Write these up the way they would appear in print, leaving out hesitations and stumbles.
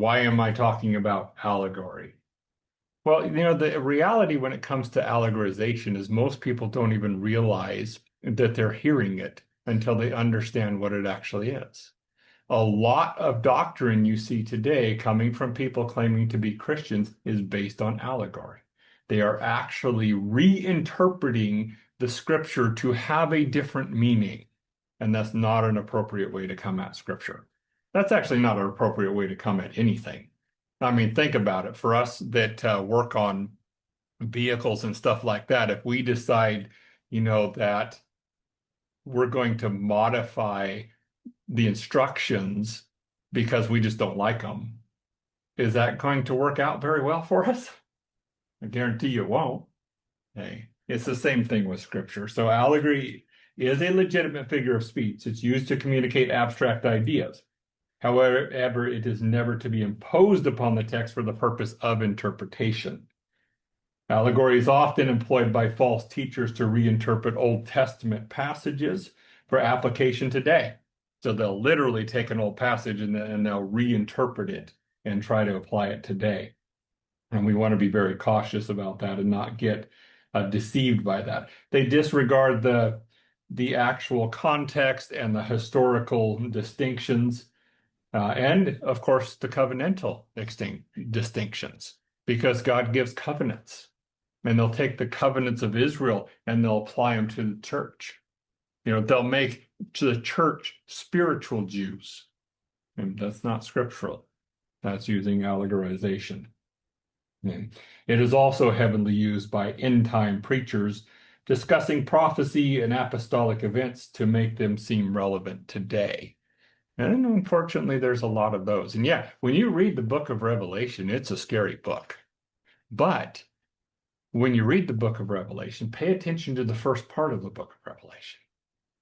why am I talking about allegory? Well, the reality when it comes to allegorization is most people don't even realize that they're hearing it until they understand what it actually is. A lot of doctrine you see today coming from people claiming to be Christians is based on allegory. They are actually reinterpreting the scripture to have a different meaning. And that's not an appropriate way to come at scripture. That's actually not an appropriate way to come at anything. I mean, think about it. For us that work on vehicles and stuff like that, if we decide, that we're going to modify the instructions because we just don't like them, is that going to work out very well for us? I guarantee you it won't. Hey, it's the same thing with scripture. So allegory is a legitimate figure of speech. It's used to communicate abstract ideas. However, it is never to be imposed upon the text for the purpose of interpretation. Allegory is often employed by false teachers to reinterpret Old Testament passages for application today. So they'll literally take an old passage and they'll reinterpret it and try to apply it today. And we want to be very cautious about that and not get deceived by that. They disregard the actual context and the historical distinctions, and of course the covenantal distinctions, because God gives covenants, and they'll take the covenants of Israel and they'll apply them to the church. They'll make to the church spiritual Jews, and that's not scriptural. That's using allegorization. And it is also heavily used by end-time preachers discussing prophecy and apostolic events to make them seem relevant today. And unfortunately, there's a lot of those. And yeah, when you read the book of Revelation, it's a scary book. But when you read the book of Revelation, pay attention to the first part of the book of Revelation,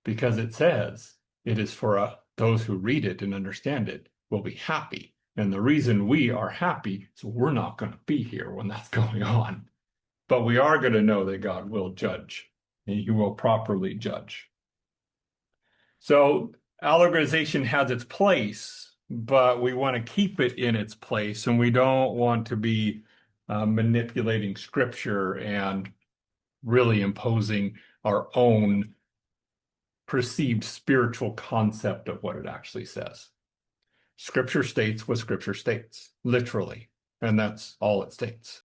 because it says it is for those who read it and understand it will be happy. And the reason we are happy is we're not going to be here when that's going on. But we are going to know that God will judge, and he will properly judge. So allegorization has its place, but we want to keep it in its place, and we don't want to be manipulating scripture and really imposing our own perceived spiritual concept of what it actually says. Scripture states what scripture states, literally, and that's all it states.